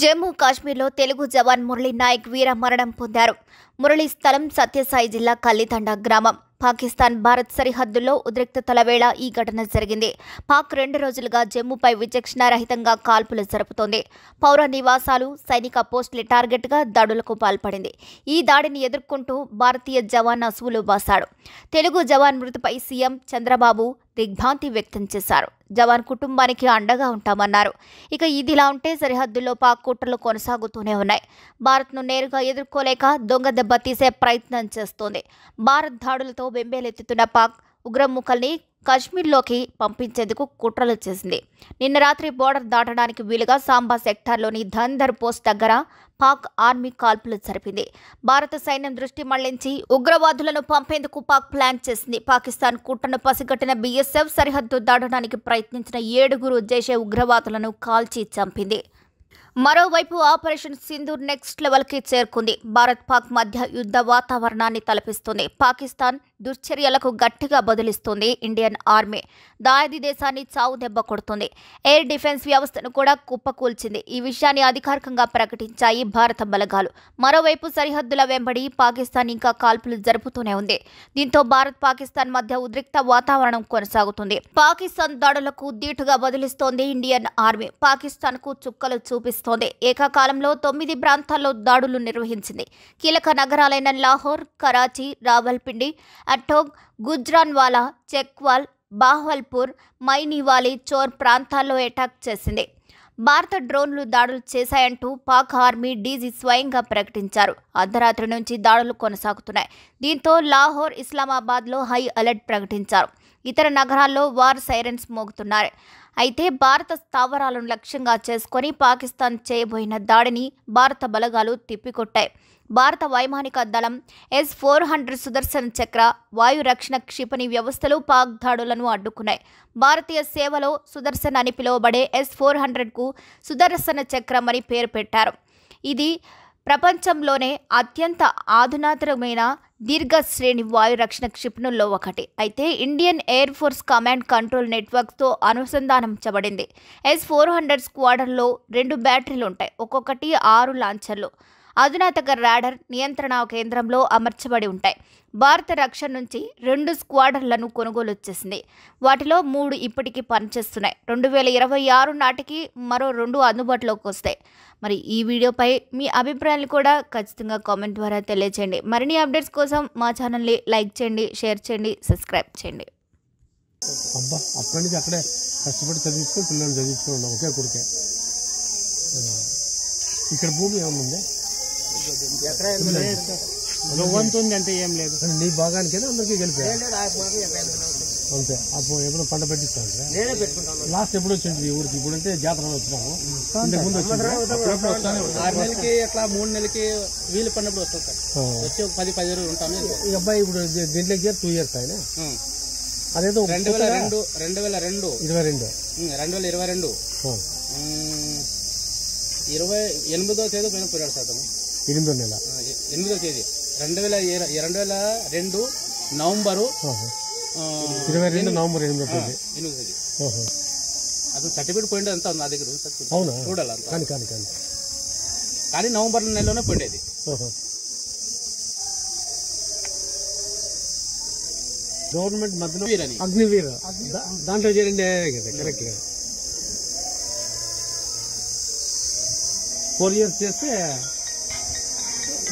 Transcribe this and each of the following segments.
జమ్మూ కాశ్మీర్లో తెలుగు జవాన్ మురళీ నాయక్ వీర మరణం పొందారు. మురళీ స్థలం సత్యసాయి జిల్లా కల్లితండ గ్రామం. పాకిస్తాన్ భారత్ సరిహద్దుల్లో ఉద్రిక్తతల వేళ ఈ ఘటన జరిగింది. పాక్ 2 రోజులుగా జమ్మూపై విచక్షణారహితంగా కాల్పులు జరుపుతోంది. పౌర నివాసాలు, సైనిక పోస్టుల టార్గెట్గా దాడులకు పాల్పడింది. ఈ దాడిని ఎదుర్కొంటూ భారతీయ జవాన్ అసువులు బాసాడు. తెలుగు జవాన్ మృతిపై సీఎం చంద్రబాబు దిగ్భ్రాంతి వ్యక్తం చేశారు. జవాన్ కుటుంబానికి అండగా ఉంటామన్నారు. ఇక ఇదిలా ఉంటే సరిహద్దుల్లో పాక్ కుట్రలు కొనసాగుతూనే ఉన్నాయి. భారత్ను నేరుగా ఎదుర్కోలేక దొంగ దెబ్బ తీసే ప్రయత్నం చేస్తోంది. భారత్ దాడులతో బెంబేలెత్తుతున్న పాక్ ఉగ్రముఖల్ని కశ్మీర్లోకి పంపించేందుకు కుట్రలు చేసింది. నిన్న రాత్రి బోర్డర్ దాటడానికి వీలుగా సాంబా సెక్టార్లోని ధన్ధర్ పోస్ట్ దగ్గర పాక్ ఆర్మీ కాల్పులు జరిపింది. భారత సైన్యం దృష్టి మళ్లించి ఉగ్రవాదులను పంపేందుకు పాక్ ప్లాన్ చేసింది. పాకిస్తాన్ కుట్రను పసిగట్టిన బీఎస్ఎఫ్ సరిహద్దు దాటడానికి ప్రయత్నించిన 7 జైషే ఉగ్రవాదులను కాల్చి చంపింది. మరోవైపు ఆపరేషన్ సింధూర్ నెక్స్ట్ లెవెల్కి చేరుకుంది. భారత్ పాక్ మధ్య యుద్ధ వాతావరణాన్ని తలపిస్తుంది. పాకిస్తాన్ దుశ్చర్యలకు గట్టిగా బదులిస్తుంది ఇండియన్ ఆర్మీ. దాయాది దేశాన్ని చావు దెబ్బ కొడుతుంది. ఎయిర్ డిఫెన్స్ వ్యవస్థను కూడా కుప్పకూల్చింది. ఈ విషయాన్ని అధికారికంగా ప్రకటించాయి భారత బలగాలు. మరోవైపు సరిహద్దుల వెంబడి పాకిస్తాన్ ఇంకా కాల్పులు జరుపుతూనే ఉంది. దీంతో భారత్ పాకిస్తాన్ మధ్య ఉద్రిక్త వాతావరణం కొనసాగుతుంది. పాకిస్తాన్ దాడులకు ధీటుగా బదులిస్తోంది ఇండియన్ ఆర్మీ. పాకిస్తాన్కు చుక్కలు చూపిస్తోంది. ఏకకాలంలో 9 ప్రాంతాల్లో దాడులు నిర్వహించింది. కీలక నగరాలైన లాహోర్, కరాచీ, రావల్పిండి, అటోగ్, గుజ్రాన్వాలా, చెక్వాల్, బాహ్వల్పూర్, మైనివాలి, చోర్ ప్రాంతాల్లో అటాక్ చేసింది. భారత డ్రోన్లు దాడులు చేశాయంటూ పాక్ ఆర్మీ డీజీ స్వయంగా ప్రకటించారు. అర్ధరాత్రి నుంచి దాడులు కొనసాగుతున్నాయి. దీంతో లాహోర్, ఇస్లామాబాద్లో హై అలర్ట్ ప్రకటించారు. ఇతర నగరాల్లో వార్ సైరన్స్ మోగుతున్నారు. అయితే భారత స్థావరాలను లక్ష్యంగా చేసుకొని పాకిస్తాన్ చేయబోయిన దాడిని భారత బలగాలు తిప్పికొట్టాయి. భారత వైమానిక దళం S-400 సుదర్శన్ చక్ర వాయు రక్షణ క్షిపణి వ్యవస్థలు పాక్ దాడులను అడ్డుకున్నాయి. భారతీయ సేవలో సుదర్శన్ అని పిలువబడే S-400కు సుదర్శన చక్రం అని పేరు పెట్టారు. ఇది ప్రపంచంలోనే అత్యంత ఆధునాతనమైన దీర్ఘ శ్రేణి వాయు రక్షణ క్షిపణుల్లో ఒకటి. అయితే Indian air force command control నెట్వర్క్తో అనుసంధానించబడింది. S-400 స్క్వాడర్లో 2 బ్యాటరీలు ఉంటాయి. ఒక్కొక్కటి 6 లాంచర్లు. అధునాతన రాడర్ నియంత్రణ కేంద్రంలో అమర్చబడి ఉంటాయి. భారత రక్షణ నుంచి 2 స్క్వాడర్లను కొనుగోలు చేసింది. వాటిలో 3 ఇప్పటికీ పనిచేస్తున్నాయి. 2026 నాటికి మరో 2 అందుబాటులోకి వస్తాయి. మరి ఈ వీడియోపై మీ అభిప్రాయాలు కూడా ఖచ్చితంగా కామెంట్ ద్వారా తెలియచేయండి. మరిన్ని అప్డేట్స్ కోసం మా ఛానల్ని లైక్ చేయండి, షేర్ చేయండి, సబ్స్క్రైబ్ చేయండి. అక్కడి నుంచి అక్కడే కష్టపడి చదివించుకొని పిల్లల్ని చదివించుకున్నాం. ఒకే కొడుకే. ఇక్కడ భూమి ఏమన్నా వంతుంది అంటే ఏం లేదు. నీ భాగానికైనా అందరికీ గెలిపా అంతే. అప్పుడు ఎప్పుడు పంట పెట్టిస్తాను లాస్ట్ ఎప్పుడు వచ్చింది ఈ ఊరికి? ఇప్పుడు అంటే జాతర వచ్చినాము. ఇంతకు ముందు వచ్చింది 6 నెలలకి అట్లా 3 నెలలకి వీలు పడినప్పుడు వస్తుంది సార్. వచ్చి 10 రోజులు ఉంటాను. ఈ అబ్బాయి ఇప్పుడు దీంట్లోకి 2 years ఆయన అదేదో 2022 28వ తేదీ పైన పోయాడు సార్. అతను 8వ నెల 8వ తేదీ 2022 నవంబరు 22 నవంబర్ 8వ తేదీ. అతను సర్టిఫికేట్ పోయింది అంతా నా దగ్గర అవునా? చూడాలి కానీ నవంబర్ నెలలోనే పోయిండేది. గవర్నమెంట్ మధ్యలో అగ్నివీర్ దాంట్లో చేరండి కదా కరెక్ట్ గా 4 years చేస్తే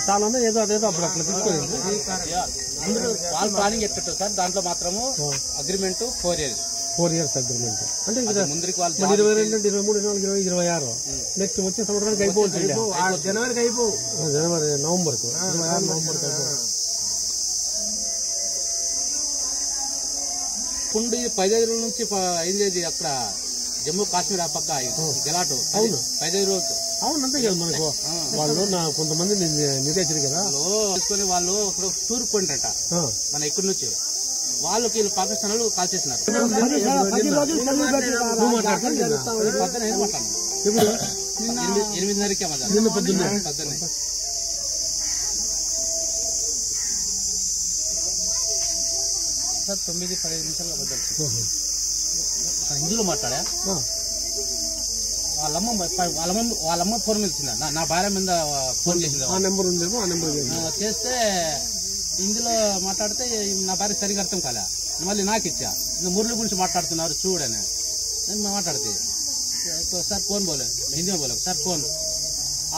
చాలా ఏదో అదేదో అప్పుడు అట్లా తీసుకోలేదు. వాళ్ళు ప్లానింగ్ ఎట్టుంటారు సార్. దాంట్లో మాత్రము అగ్రిమెంట్ 4 years అగ్రిమెంట్ అంటే ముందుకు వాళ్ళు 22, 23, 24, 26 నెక్స్ట్ వచ్చే సంవత్సరానికి అయిపోతుంది. జనవరి నవంబర్కు పుండి 15 రోజుల నుంచి అయింది అక్కడ జమ్మూ కాశ్మీర్. ఆ పక్క గెలాటు 15 రోజులు. అవును అంతే కదా. మనకు వాళ్ళు కొంతమంది నిర్దేశారు కదా తీసుకొని వాళ్ళు ఇప్పుడు టూర్ పోయింటారట మన ఇక్కడి నుంచి. వాళ్ళకి వీళ్ళు పాకిస్తాన్ వాళ్ళు కాల్ చేసినారు. 8:30కే పొద్దున్నే 9:15 నిమిషాలు బద్దలు ఇందులో మాట్లాడా వాళ్ళమ్మ ఫోన్ మీద ఇచ్చిందా నా భార్య మీద ఫోన్ చేసింది. ఆ నెంబర్ ఉందేమో, ఆ నెంబర్ చేస్తే ఇందులో మాట్లాడితే నా భార్య సరిగా అర్థం కాలే. మళ్ళీ నాకు ఇచ్చా, మురళి గురించి మాట్లాడుతున్నారు చూడని నేను మాట్లాడితే सर कौन बोले, हिंदी में बोले सर कौन,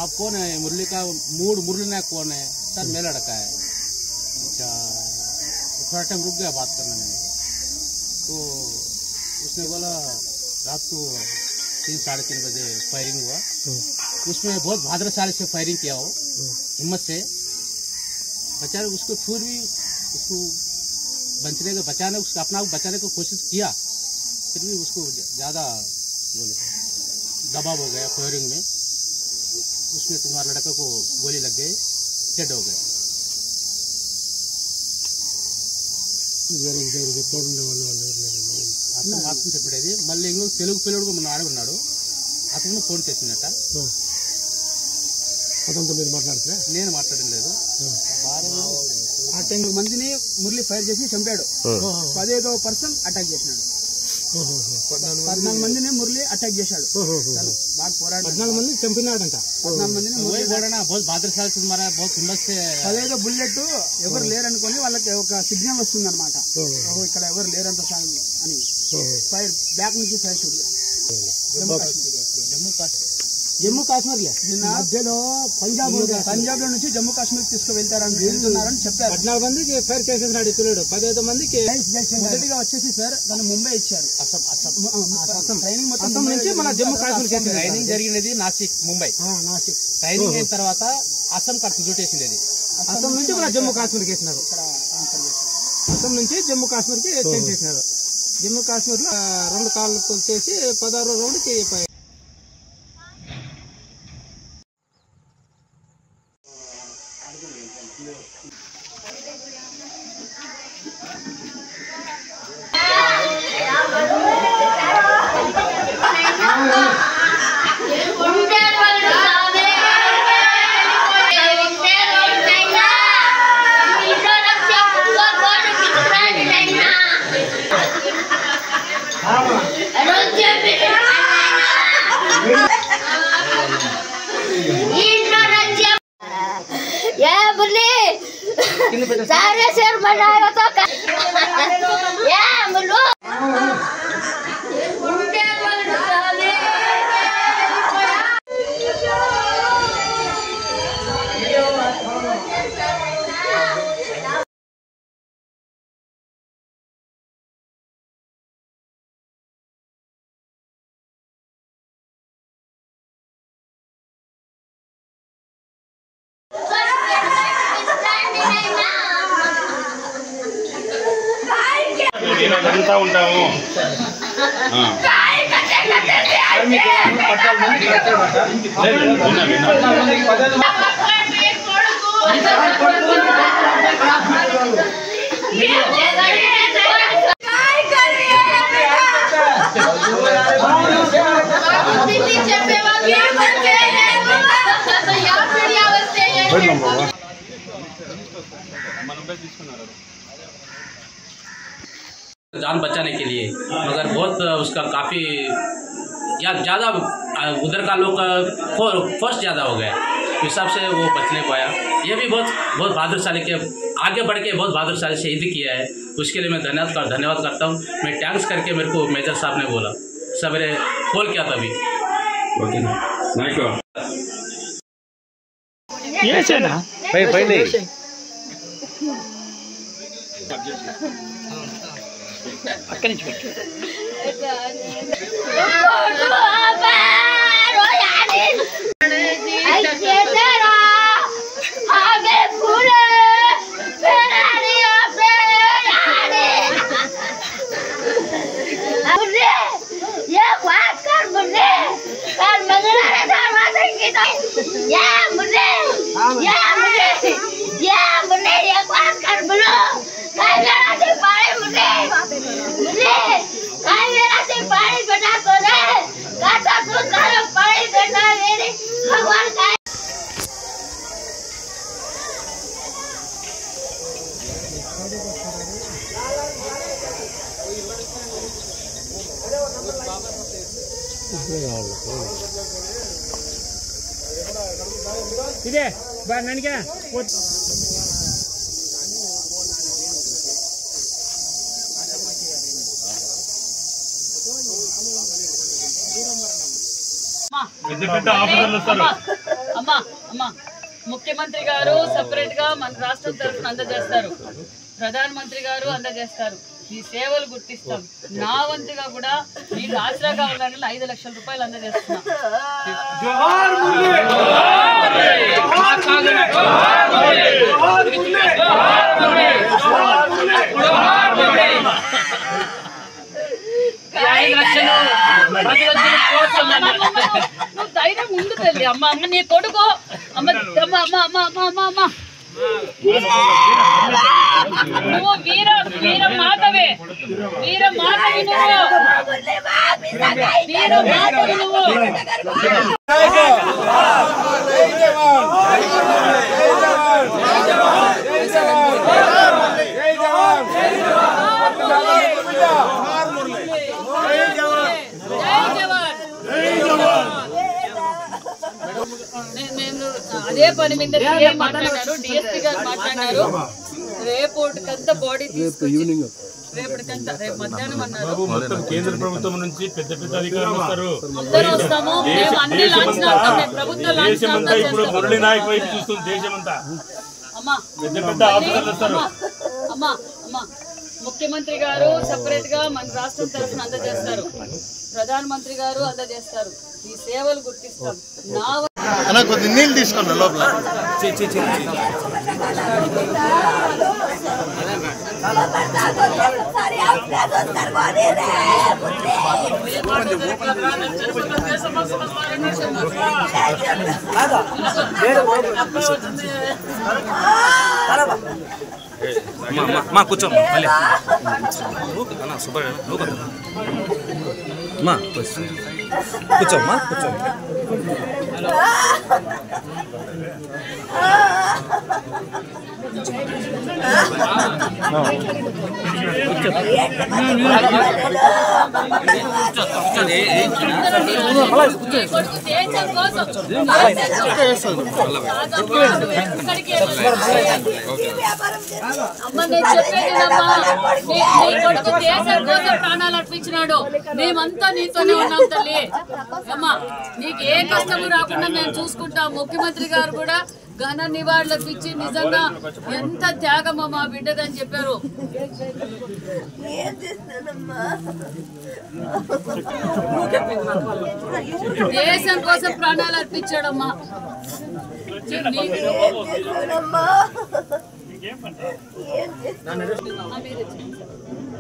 आप कौन है? मुरली का मूड मुरली नायक कौन है? सर मेरा लड़का है। अच्छा, थोड़ा टाइम रुक गया बात करने में, तो उसने बोला रात को 3-3:30 बजे फायरिंग हुआ, उसमें बहुत भाद्रशाली से फायरिंग किया हो, हिम्मत से बेचारे उसको फिर भी उसको बचाने उसको अपना बचाने की कोशिश किया, फिर भी उसको ज़्यादा बोले दबाव हो गया फायरिंग में, उसमें तुम्हारे लड़के को गोली लग गई, डेड हो गया। అతను మాత్రం చెప్పేది. మళ్ళీ ఇంకొక తెలుగు పిల్లడు మన ఆడ ఉన్నాడు, అతను ఫోన్ చేసినట్ట. అతనితో మీరు మాట్లాడితే నేను మాట్లాడడం లేదు. ఆ 10 మందిని మురళి ఫైర్ చేసి చంపాడు, 15వ పర్సన్ అటాక్ చేసినాడు. 14 మందిని మురళి అటాక్ చేశాడు, బాగా పోరాడు. 14 మంది చంపినాడంట. 14 మందిని మురళి బాధ్రశాలి 15వ బుల్లెట్ ఎవరు లేరనుకొని వాళ్ళకి ఒక సిగ్నల్ వస్తుంది అనమాట, ఇక్కడ ఎవరు లేరంత అని. ఫైర్ బ్యాక్ నుంచి ఫైర్ షూట్ జమ్మూ కాశ్మీర్ మధ్యలో పంజాబ్ లో నుంచి జమ్మూ కాశ్మీర్ తీసుకువెళ్తున్నారని చెప్పారు. 14 మందికి ఫైర్ చేసేసినాడు పిల్లడు, 15 మందికి మొదటిగా వచ్చేసి సార్ దాన్ని ముంబై ఇచ్చారు. ట్రైనింగ్ అస్సాం నుంచి మన జమ్మూ కాశ్మీర్ ట్రైనింగ్ జరిగినది నాసిక్ ముంబై. ట్రైనింగ్ అయిన తర్వాత అస్సాం కట్టు చుట్టేసింది. అస్సాం నుంచి మన జమ్మూ కాశ్మీర్కి వేసినారు. అస్సాం నుంచి జమ్మూ కాశ్మీర్కి చేంజ్ చేసినారు. జమ్మూ కాశ్మీర్ లో 2 కాళ్ళు చేసి 16వ రౌండ్కి सारे शेर बनाया तो या बोलो అంతా ఉంటాము. जान बचाने के लिए, मगर बहुत उसका काफ़ी या ज़्यादा उधर का लोग फर्स्ट ज़्यादा हो गया, इस हिसाब से वो बच नहीं पाया। ये भी बहुत बहादुरशाली के आगे बढ़ के बहुत बहादुरशाली शहीद किया है, उसके लिए मैं धन्यवाद करता हूँ। मैं टैंक्स करके मेरे को मेजर साहब ने बोला, सवेरे कॉल किया था अभी। ఓకే అక్కడి నుంచి పెట్టు. ఇదే ననికే ముఖ్యమంత్రి గారు సెపరేట్ గా మన రాష్ట్రం తరఫున అందజేస్తారు, ప్రధానమంత్రి గారు అందజేస్తారు. ఈ సేవలు గుర్తిస్తాం. నా వంతుగా కూడా మీకు ఆసరా కావాలని 5 లక్షల రూపాయలు అందజేస్తున్నాం. నువ్వు ధైర్యం ముందు తల్లి. అమ్మ అమ్మ నీ కొడుకు అమ్మ అమ్మ అమ్మ అమ్మ అమ్మ అమ్మ అమ్మ నువ్వు వీర వీర మాతవే, వీర మాతవి నువ్వు, వీర మాతవి నువ్వు. అదే పని మీద మాట్లాడారు, డిఎస్పీ గారు మాట్లాడారు. రేపటికంతా బాడీ తీసుకొచ్చి రేపటికంతా రేపు మధ్యాహ్నం అన్నారు. కేంద్ర ప్రభుత్వం నుంచి పెద్ద పెద్ద అధికారులు వస్తారు. అందరూ వస్తాము. మేము అన్ని లాంఛనాలు మేము ప్రభుత్వం లాంఛనాలు ఇప్పుడు మురళీ నాయక్ వైపు చూస్తుంది దేశమంతా. అమ్మా పెద్ద పెద్ద ఆఫీసర్లు వస్తారు. అమ్మా అమ్మా ముఖ్యమంత్రి గారు సెపరేట్ గా మన రాష్ట్రం తరఫున అందజేస్తారు, ప్రధానమంత్రి గారు అందజేస్తారు. ఈ సేవలు గుర్తిస్తాం. నా కొద్ది నీళ్ళు తీసుకోండి లోపల. కూర్చోమ్మా కూర్చోమ్మా అమ్మ నేను చెప్పేదేనమ్మా, నీ కొడుకు దేశం కోసం ప్రాణాలు అర్పించినాడు. మేమంతా నీతోనే ఉన్నాం తల్లి. అమ్మా నీకు ఏ కష్టము రాకుండా మేము చూసుకుంటాం. ముఖ్యమంత్రి గారు కూడా ఘన నివాళులకు ఇచ్చి నిజంగా ఎంత త్యాగమో మా బిడ్డదని చెప్పారు. దేశం కోసం ప్రాణాలు అర్పించాడమ్మా.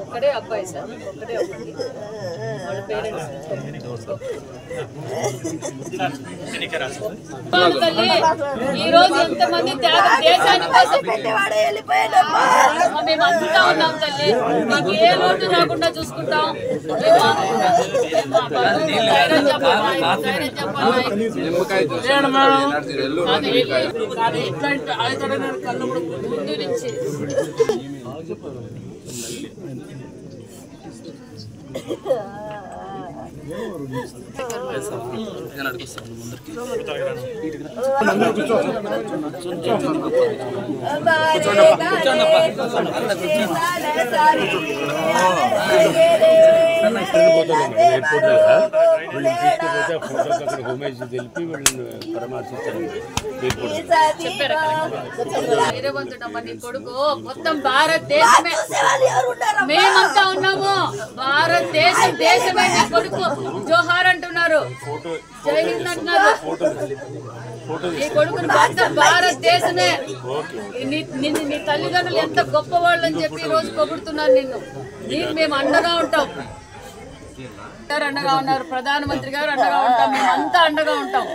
ఒక్కడే అబ్బాయి సార్, ఒక్కడే అబ్బాయి. వాళ్ళ పేరెంట్స్ ఈ రోజు ఎంతమంది త్యాగం దేశాని కోసం మేమంతా ఉన్నాం తల్లి. మీకు ఏ లోటు రాకుండా చూసుకుంటాం. ముందు నుంచి వీరవంతుడమ్మ నీ కొడుకు మొత్తం భారతదేశమే మేమంతా ఉన్నాము. భారతదేశం దేశమే నీ కొడుకు జోహార్ అంటున్నారు, జై హింద్ అంటున్నారు. నీ కొడుకుని మొత్తం భారతదేశమే. నీ తల్లిదండ్రులు ఎంత గొప్పవాళ్ళు అని చెప్పి ఈ రోజు పొగుడుతున్నారు నిన్ను. నీకు మేము అండగా ఉంటాం. అండగా ఉన్నారు, ప్రధానమంత్రి గారు అండగా ఉంటాం, మేమంతా అండగా ఉంటాం.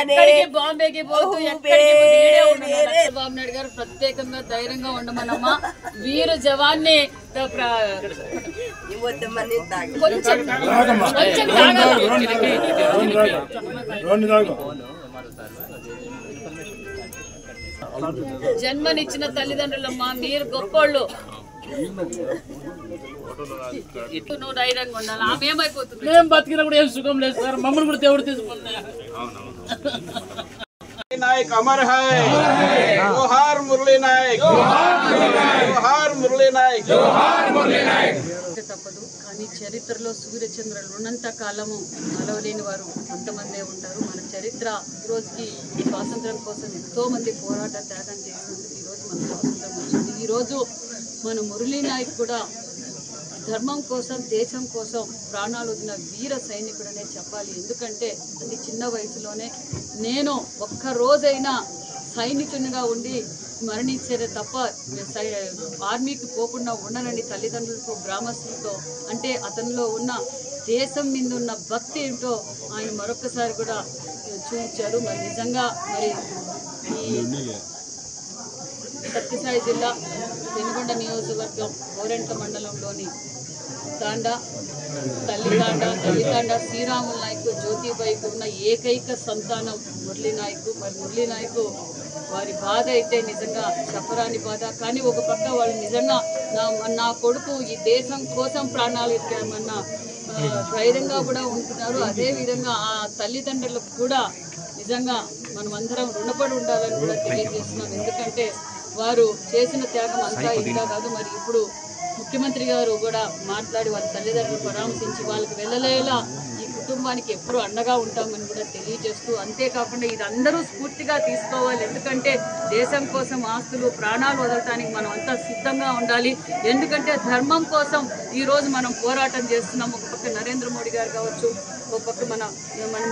ఎక్కడికి బాంబేకి పోతూ చంద్రబాబు నాయుడు గారు ప్రత్యేకంగా ధైర్యంగా ఉండమన్నమ్మా. వీరు జవాన్ని జన్మనిచ్చిన తల్లిదండ్రులమ్మా, మీరు గొప్పోళ్ళు. నువ్వు ధైర్యంగా ఉండాలి. ఆమె ఏమైపోతుంది? మేము బతికినా కూడా ఏం సుఖం లేదు సార్. మమ్మల్ని కూడా దేవుడు తీసుకున్నా. नायक अमर है, जोहार मुरली नायक, जोहार मुरली नायक, जोहार मुरली नायक. తప్పదు. కానీ చరిత్రలో సూర్యచంద్రులు ఉన్నంత కాలము నలవలేని వారు కొంతమందే ఉంటారు. మన చరిత్ర ఈ రోజుకి స్వాతంత్రం కోసం ఎంతో మంది పోరాట త్యాగం చేసినందుకు ఈ రోజు మన స్వాతంత్రం వచ్చింది. ఈ రోజు మన మురళీ నాయక్ కూడా ధర్మం కోసం, దేశం కోసం ప్రాణాలు వదిలిన వీర సైనికుడనే చెప్పాలి. ఎందుకంటే అది చిన్న వయసులోనే నేను ఒక్క రోజైనా సైనికునిగా ఉండి మరణించేదే తప్ప ఆర్మీకి పోకుండా ఉండనండి తల్లిదండ్రులతో, గ్రామస్తులతో. అంటే అతనిలో ఉన్న దేశం మీద ఉన్న భక్తి ఏంటో ఆయన మరొకసారి కూడా చూపించారు. మరి నిజంగా మరి ఈ సత్యసాయి జిల్లా పెనుగొండ నియోజకవర్గం గోరెంట్ల మండలంలోని తల్లితాండ శ్రీరాములు నాయక్, జ్యోతిబాయికి ఉన్న ఏకైక సంతానం మురళీ నాయక్. మరి మురళీ నాయక్ వారి బాధ అయితే నిజంగా చెప్పరాని బాధ. కానీ ఒక పక్క వాళ్ళు నిజంగా నా కొడుకు ఈ దేశం కోసం ప్రాణాలు ఇచ్చామన్న ధైర్యంగా కూడా ఉంటున్నారు. అదేవిధంగా ఆ తల్లిదండ్రులకు కూడా నిజంగా మనం అందరం రుణపడి ఉండాలని కూడా తెలియజేస్తున్నాం. ఎందుకంటే వారు చేసిన త్యాగం అంతా ఇంకా కాదు. మరి ఇప్పుడు ముఖ్యమంత్రి గారు కూడా మాట్లాడి వాళ్ళ తల్లిదండ్రులు పరామర్శించి వాళ్ళకి వెళ్ళలేలా ఈ కుటుంబానికి ఎప్పుడు అండగా ఉంటామని కూడా తెలియజేస్తూ, అంతేకాకుండా ఇది అందరూ స్ఫూర్తిగా తీసుకోవాలి. ఎందుకంటే దేశం కోసం ఆస్తులు, ప్రాణాలు వదలటానికి మనం అంతా సిద్ధంగా ఉండాలి. ఎందుకంటే ధర్మం కోసం ఈరోజు మనం పోరాటం చేస్తున్నాం. ఒక పక్క నరేంద్ర మోడీ గారు కావచ్చు, ఒక పక్క మన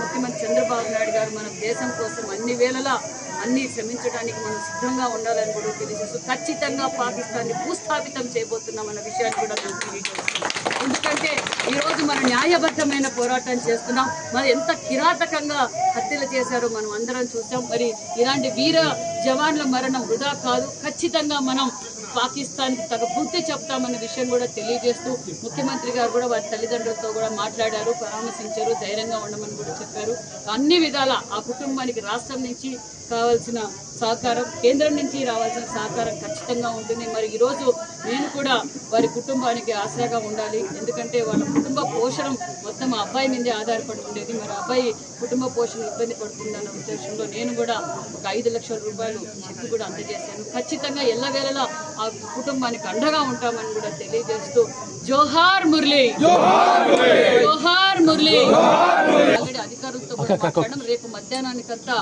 ముఖ్యమంత్రి చంద్రబాబు నాయుడు గారు మన దేశం కోసం అన్ని వేళలా అన్ని శ్రమించడానికి మనం సిద్ధంగా ఉండాలని కూడా తెలియజేస్తూ, ఖచ్చితంగా పాకిస్తాన్ని భూస్థాపితం చేయబోతున్నామన్న విషయాన్ని కూడా మేము తెలియజేస్తున్నాం. ఎందుకంటే ఈరోజు మనం న్యాయబద్ధమైన పోరాటం చేస్తున్నాం. మరి ఎంత కిరాతకంగా హత్యలు చేశారో మనం అందరం చూసాం. మరి ఇలాంటి వీర జవాన్ల మరణం వృధా కాదు. ఖచ్చితంగా మనం పాకిస్తాన్కి తగ్గ బుద్ధి చెప్తామన్న విషయం కూడా తెలియజేస్తూ, ముఖ్యమంత్రి గారు కూడా వారి తల్లిదండ్రులతో కూడా మాట్లాడారు, పరామర్శించారు, ధైర్యంగా ఉండమని కూడా చెప్పారు. అన్ని విధాల ఆ కుటుంబానికి రాష్ట్రం నుంచి కావాల్సిన సహకారం, కేంద్రం నుంచి రావాల్సిన సహకారం ఖచ్చితంగా ఉంటుంది. మరి ఈరోజు నేను కూడా వారి కుటుంబానికి ఆసరాగా ఉండాలి. ఎందుకంటే వాళ్ళ కుటుంబ పోషణ మొత్తం ఆ అబ్బాయి మీదే ఆధారపడి ఉండేది. మరి అబ్బాయి కుటుంబ పోషణ ఇబ్బంది పడుతుందన్న ఉద్దేశంలో నేను కూడా ఒక 5 లక్షల రూపాయలు చెక్ కూడా అందజేశాను. ఖచ్చితంగా ఎల్లవేళలా ఆ కుటుంబానికి అండగా ఉంటామని కూడా తెలియజేస్తూ, జోహార్ మురళీ, జోహార్ మురళీ. ఆల్రెడీ అధికారులతో కూడా మాట్లాడడం, రేపు మధ్యాహ్నానికంతా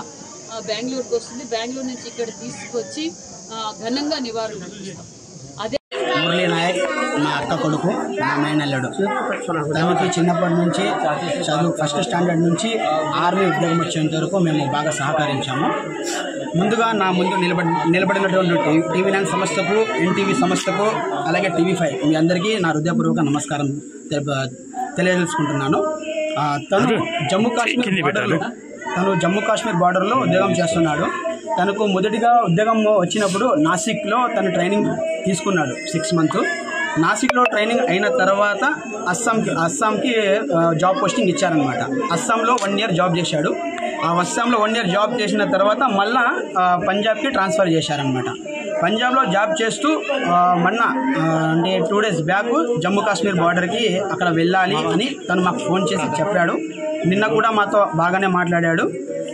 బెంగళూరుకి వస్తుంది. బెంగళూరు నుంచి ఇక్కడ తీసుకొచ్చి ఘనంగా నివారణ చేస్తాం. అదే మురళీ నాయక్ మా అక్క కొడుకు, మా మేనల్లుడు. తనకి చిన్నప్పటి నుంచి చదువు ఫస్ట్ స్టాండర్డ్ నుంచి ఆర్మీ ఉద్యోగం వచ్చేంత వరకు మేము బాగా సహకరించాము. ముందుగా నా ముందు నిలబడినటువంటి TV9 సంస్థకు, NTV సంస్థకు, అలాగే TV5 మీ అందరికీ నా హృదయపూర్వక నమస్కారం తెలియజేసుకుంటున్నాను. తను జమ్మూ కాశ్మీర్ బార్డర్లో ఉద్యోగం చేస్తున్నాడు. తనకు మొదటిగా ఉద్యోగం వచ్చినప్పుడు నాసిక్లో తను ట్రైనింగ్ తీసుకున్నాడు 6 months. నాసిక్లో ట్రైనింగ్ అయిన తర్వాత అస్సాంకి జాబ్ పోస్టింగ్ ఇచ్చారనమాట. అస్సాంలో 1 year జాబ్ చేశాడు. ఆ అస్సాంలో 1 year జాబ్ చేసిన తర్వాత మళ్ళా పంజాబ్కి ట్రాన్స్ఫర్ చేశారనమాట. పంజాబ్లో జాబ్ చేస్తూ మొన్న అంటే 2 days బ్యాక్ జమ్మూ కాశ్మీర్ బార్డర్కి అక్కడ వెళ్ళాలి అని తను మాకు ఫోన్ చేసి చెప్పాడు. నిన్న కూడా మాతో బాగానే మాట్లాడాడు.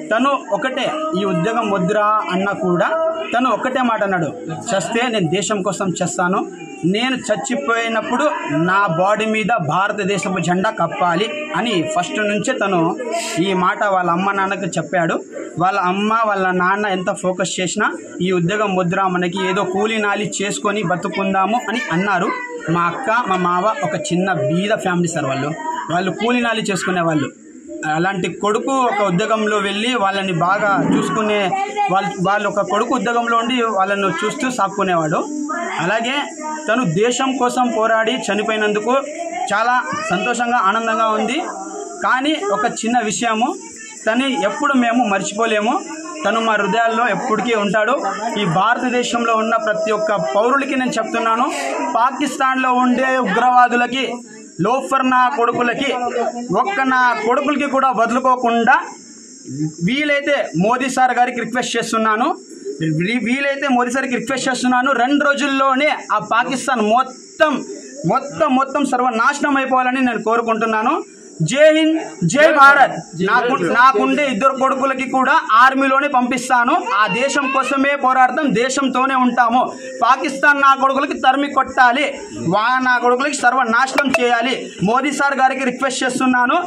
తను ఒకటే, ఈ ఉద్యోగం వద్దురా అన్నా కూడా తను ఒకటే మాట అన్నాడు, చస్తే నేను దేశం కోసం చేస్తాను, నేను చచ్చిపోయినప్పుడు నా బాడీ మీద భారతదేశపు జెండా కప్పాలి అని ఫస్ట్ నుంచే తను ఈ మాట వాళ్ళ అమ్మ నాన్నకు చెప్పాడు. వాళ్ళ అమ్మ వాళ్ళ నాన్న ఎంత ఫోకస్ చేసినా ఈ ఉద్యోగం వద్దురా, మనకి ఏదో కూలీ నాలి చేసుకొని బతుకుందాము అని అన్నారు. మా అక్క మా మావ ఒక చిన్న బీద ఫ్యామిలీ సార్. వాళ్ళు కూలీ నాలి చేసుకునే వాళ్ళు. అలాంటి కొడుకు ఒక ఉద్యోగంలో వెళ్ళి వాళ్ళని బాగా చూసుకునే వాళ్ళు ఒక కొడుకు ఉద్యోగంలో ఉండి వాళ్ళను చూస్తూ సాక్కునేవాడు. అలాగే తను దేశం కోసం పోరాడి చనిపోయినందుకు చాలా సంతోషంగా ఆనందంగా ఉంది. కానీ ఒక చిన్న విషయము, తను ఎప్పుడు మేము మర్చిపోలేము. తను మా హృదయాల్లో ఎప్పటికీ ఉంటాడు. ఈ భారతదేశంలో ఉన్న ప్రతి ఒక్క పౌరులకి నేను చెప్తున్నాను, పాకిస్తాన్లో ఉండే ఉగ్రవాదులకి, లోఫర్ నా కొడుకులకి, నా కొడుకులకి కూడా వదులుకోకుండా వీలైతే మోదీ సార్ గారికి రిక్వెస్ట్ చేస్తున్నాను, వీలైతే మోదీ సార్కి రిక్వెస్ట్ చేస్తున్నాను, 2 రోజుల్లోనే ఆ పాకిస్తాన్ మొత్తం సర్వనాశనం అయిపోవాలని నేను కోరుకుంటున్నాను. జై హింద్, జై భారత్. నాకుండే 2 కొడుకులకి కూడా ఆర్మీలోనే పంపిస్తాను. ఆ దేశం కోసమే పోరాడతాం, దేశంతోనే ఉంటాము. పాకిస్తాన్ నా కొడుకులకి తరిమి కొట్టాలి, నా కొడుకులకి సర్వనాశనం చేయాలి. మోదీ సార్ గారికి రిక్వెస్ట్ చేస్తున్నాను.